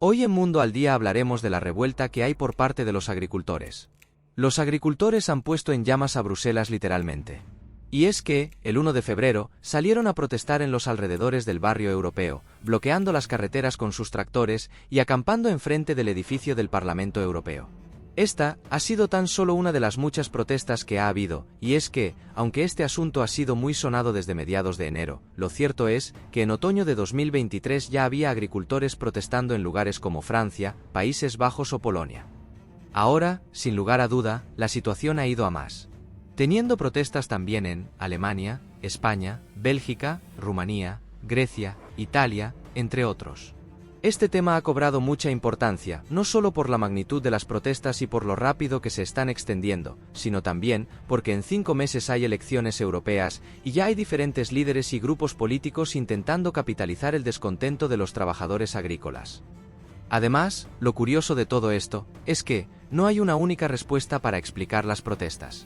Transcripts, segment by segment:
Hoy en Mundo al Día hablaremos de la revuelta que hay por parte de los agricultores. Los agricultores han puesto en llamas a Bruselas literalmente. Y es que, el 1 de febrero, salieron a protestar en los alrededores del barrio europeo, bloqueando las carreteras con sus tractores y acampando enfrente del edificio del Parlamento Europeo. Esta ha sido tan solo una de las muchas protestas que ha habido, y es que, aunque este asunto ha sido muy sonado desde mediados de enero, lo cierto es que en otoño de 2023 ya había agricultores protestando en lugares como Francia, Países Bajos o Polonia. Ahora, sin lugar a duda, la situación ha ido a más. Teniendo protestas también en Alemania, España, Bélgica, Rumanía, Grecia, Italia, entre otros. Este tema ha cobrado mucha importancia, no solo por la magnitud de las protestas y por lo rápido que se están extendiendo, sino también porque en 5 meses hay elecciones europeas y ya hay diferentes líderes y grupos políticos intentando capitalizar el descontento de los trabajadores agrícolas. Además, lo curioso de todo esto es que no hay una única respuesta para explicar las protestas.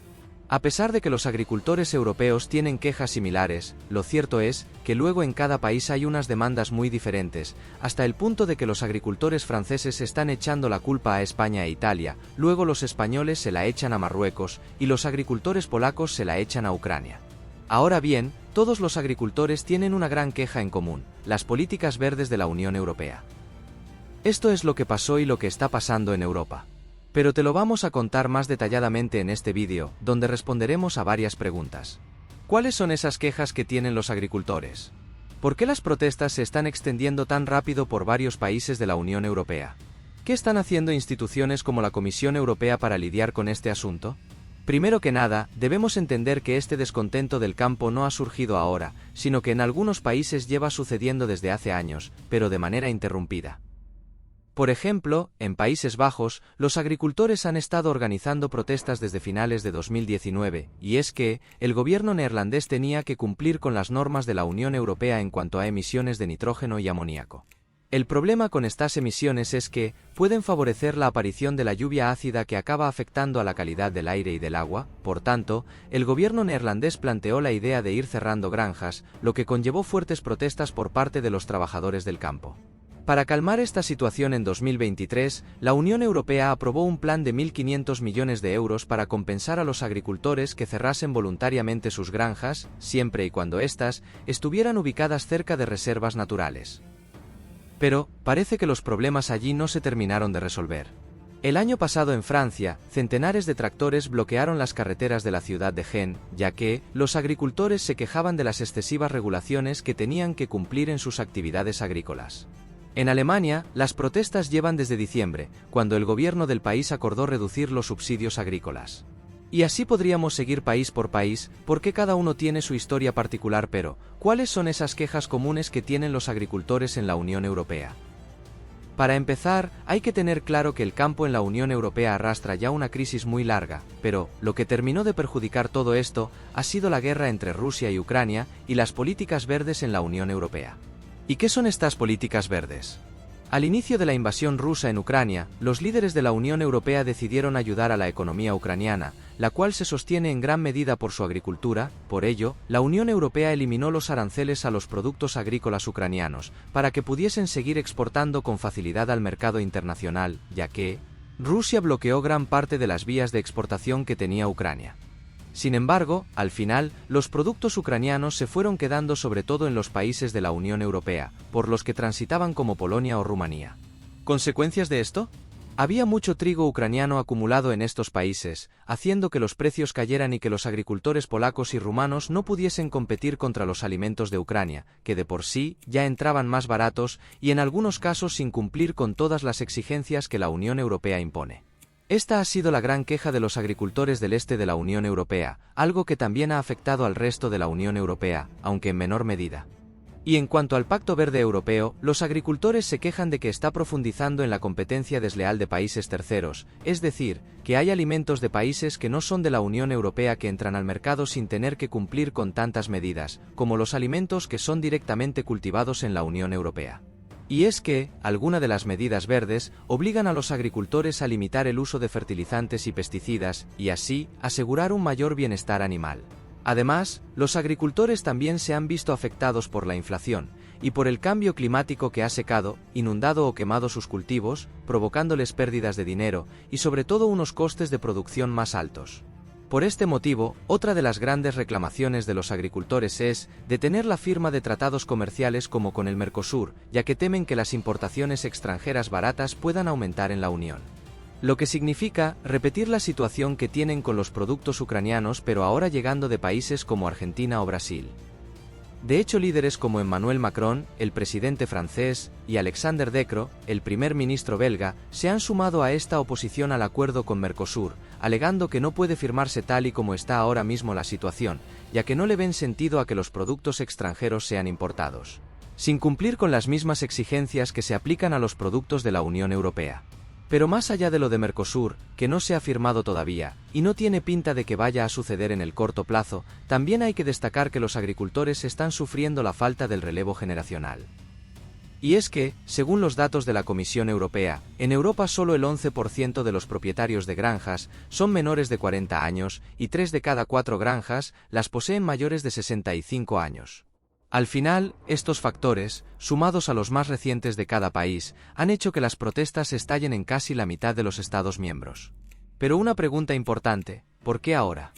A pesar de que los agricultores europeos tienen quejas similares, lo cierto es que luego en cada país hay unas demandas muy diferentes, hasta el punto de que los agricultores franceses están echando la culpa a España e Italia, luego los españoles se la echan a Marruecos y los agricultores polacos se la echan a Ucrania. Ahora bien, todos los agricultores tienen una gran queja en común: las políticas verdes de la Unión Europea. Esto es lo que pasó y lo que está pasando en Europa. Pero te lo vamos a contar más detalladamente en este vídeo, donde responderemos a varias preguntas. ¿Cuáles son esas quejas que tienen los agricultores? ¿Por qué las protestas se están extendiendo tan rápido por varios países de la Unión Europea? ¿Qué están haciendo instituciones como la Comisión Europea para lidiar con este asunto? Primero que nada, debemos entender que este descontento del campo no ha surgido ahora, sino que en algunos países lleva sucediendo desde hace años, pero de manera interrumpida. Por ejemplo, en Países Bajos, los agricultores han estado organizando protestas desde finales de 2019, y es que el gobierno neerlandés tenía que cumplir con las normas de la Unión Europea en cuanto a emisiones de nitrógeno y amoníaco. El problema con estas emisiones es que pueden favorecer la aparición de la lluvia ácida que acaba afectando a la calidad del aire y del agua. Por tanto, el gobierno neerlandés planteó la idea de ir cerrando granjas, lo que conllevó fuertes protestas por parte de los trabajadores del campo. Para calmar esta situación en 2023, la Unión Europea aprobó un plan de 1.500 millones de euros para compensar a los agricultores que cerrasen voluntariamente sus granjas, siempre y cuando éstas estuvieran ubicadas cerca de reservas naturales. Pero, parece que los problemas allí no se terminaron de resolver. El año pasado en Francia, centenares de tractores bloquearon las carreteras de la ciudad de Gênes, ya que los agricultores se quejaban de las excesivas regulaciones que tenían que cumplir en sus actividades agrícolas. En Alemania, las protestas llevan desde diciembre, cuando el gobierno del país acordó reducir los subsidios agrícolas. Y así podríamos seguir país por país, porque cada uno tiene su historia particular, pero ¿cuáles son esas quejas comunes que tienen los agricultores en la Unión Europea? Para empezar, hay que tener claro que el campo en la Unión Europea arrastra ya una crisis muy larga, pero lo que terminó de perjudicar todo esto ha sido la guerra entre Rusia y Ucrania y las políticas verdes en la Unión Europea. ¿Y qué son estas políticas verdes? Al inicio de la invasión rusa en Ucrania, los líderes de la Unión Europea decidieron ayudar a la economía ucraniana, la cual se sostiene en gran medida por su agricultura. Por ello, la Unión Europea eliminó los aranceles a los productos agrícolas ucranianos, para que pudiesen seguir exportando con facilidad al mercado internacional, ya que Rusia bloqueó gran parte de las vías de exportación que tenía Ucrania. Sin embargo, al final, los productos ucranianos se fueron quedando sobre todo en los países de la Unión Europea, por los que transitaban como Polonia o Rumanía. ¿Consecuencias de esto? Había mucho trigo ucraniano acumulado en estos países, haciendo que los precios cayeran y que los agricultores polacos y rumanos no pudiesen competir contra los alimentos de Ucrania, que de por sí ya entraban más baratos y en algunos casos sin cumplir con todas las exigencias que la Unión Europea impone. Esta ha sido la gran queja de los agricultores del este de la Unión Europea, algo que también ha afectado al resto de la Unión Europea, aunque en menor medida. Y en cuanto al Pacto Verde Europeo, los agricultores se quejan de que está profundizando en la competencia desleal de países terceros, es decir, que hay alimentos de países que no son de la Unión Europea que entran al mercado sin tener que cumplir con tantas medidas, como los alimentos que son directamente cultivados en la Unión Europea. Y es que, algunas de las medidas verdes obligan a los agricultores a limitar el uso de fertilizantes y pesticidas, y así, asegurar un mayor bienestar animal. Además, los agricultores también se han visto afectados por la inflación y por el cambio climático que ha secado, inundado o quemado sus cultivos, provocándoles pérdidas de dinero y sobre todo unos costes de producción más altos. Por este motivo, otra de las grandes reclamaciones de los agricultores es detener la firma de tratados comerciales como con el Mercosur, ya que temen que las importaciones extranjeras baratas puedan aumentar en la Unión. Lo que significa repetir la situación que tienen con los productos ucranianos pero ahora llegando de países como Argentina o Brasil. De hecho, líderes como Emmanuel Macron, el presidente francés, y Alexander De Croo, el primer ministro belga, se han sumado a esta oposición al acuerdo con Mercosur, alegando que no puede firmarse tal y como está ahora mismo la situación, ya que no le ven sentido a que los productos extranjeros sean importados, sin cumplir con las mismas exigencias que se aplican a los productos de la Unión Europea. Pero más allá de lo de Mercosur, que no se ha firmado todavía, y no tiene pinta de que vaya a suceder en el corto plazo, también hay que destacar que los agricultores están sufriendo la falta del relevo generacional. Y es que, según los datos de la Comisión Europea, en Europa solo el 11% de los propietarios de granjas son menores de 40 años y 3 de cada 4 granjas las poseen mayores de 65 años. Al final, estos factores, sumados a los más recientes de cada país, han hecho que las protestas estallen en casi la mitad de los Estados miembros. Pero una pregunta importante, ¿por qué ahora?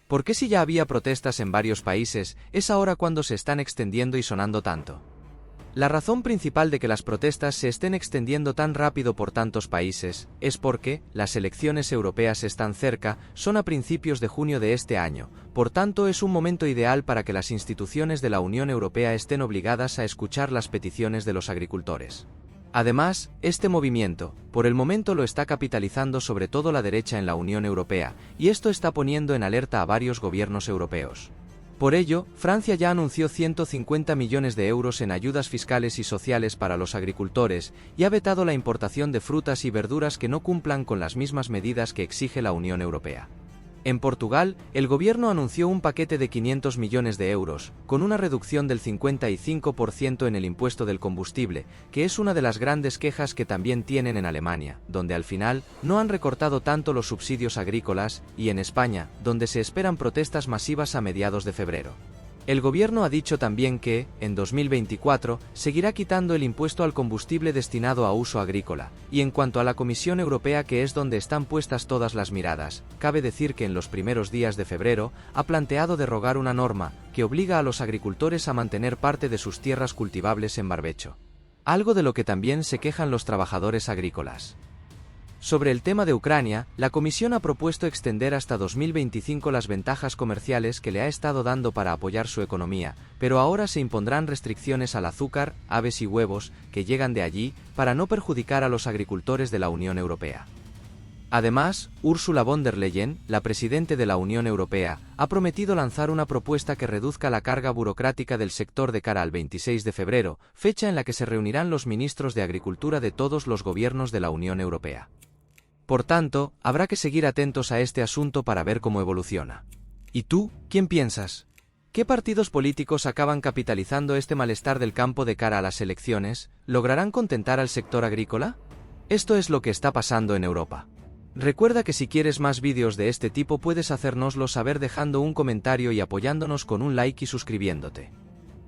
¿Por qué si ya había protestas en varios países, es ahora cuando se están extendiendo y sonando tanto? La razón principal de que las protestas se estén extendiendo tan rápido por tantos países es porque las elecciones europeas están cerca, son a principios de junio de este año, por tanto es un momento ideal para que las instituciones de la Unión Europea estén obligadas a escuchar las peticiones de los agricultores. Además, este movimiento, por el momento lo está capitalizando sobre todo la derecha en la Unión Europea, y esto está poniendo en alerta a varios gobiernos europeos. Por ello, Francia ya anunció 150 millones de euros en ayudas fiscales y sociales para los agricultores y ha vetado la importación de frutas y verduras que no cumplan con las mismas medidas que exige la Unión Europea. En Portugal, el gobierno anunció un paquete de 500 millones de euros, con una reducción del 55% en el impuesto del combustible, que es una de las grandes quejas que también tienen en Alemania, donde al final no han recortado tanto los subsidios agrícolas, y en España, donde se esperan protestas masivas a mediados de febrero. El gobierno ha dicho también que, en 2024, seguirá quitando el impuesto al combustible destinado a uso agrícola, y en cuanto a la Comisión Europea, que es donde están puestas todas las miradas, cabe decir que en los primeros días de febrero ha planteado derogar una norma que obliga a los agricultores a mantener parte de sus tierras cultivables en barbecho. Algo de lo que también se quejan los trabajadores agrícolas. Sobre el tema de Ucrania, la Comisión ha propuesto extender hasta 2025 las ventajas comerciales que le ha estado dando para apoyar su economía, pero ahora se impondrán restricciones al azúcar, aves y huevos, que llegan de allí, para no perjudicar a los agricultores de la Unión Europea. Además, Ursula von der Leyen, la presidente de la Unión Europea, ha prometido lanzar una propuesta que reduzca la carga burocrática del sector de cara al 26 de febrero, fecha en la que se reunirán los ministros de Agricultura de todos los gobiernos de la Unión Europea. Por tanto, habrá que seguir atentos a este asunto para ver cómo evoluciona. ¿Y tú, quién piensas? ¿Qué partidos políticos acaban capitalizando este malestar del campo de cara a las elecciones? ¿Lograrán contentar al sector agrícola? Esto es lo que está pasando en Europa. Recuerda que si quieres más vídeos de este tipo puedes hacérnoslo saber dejando un comentario y apoyándonos con un like y suscribiéndote.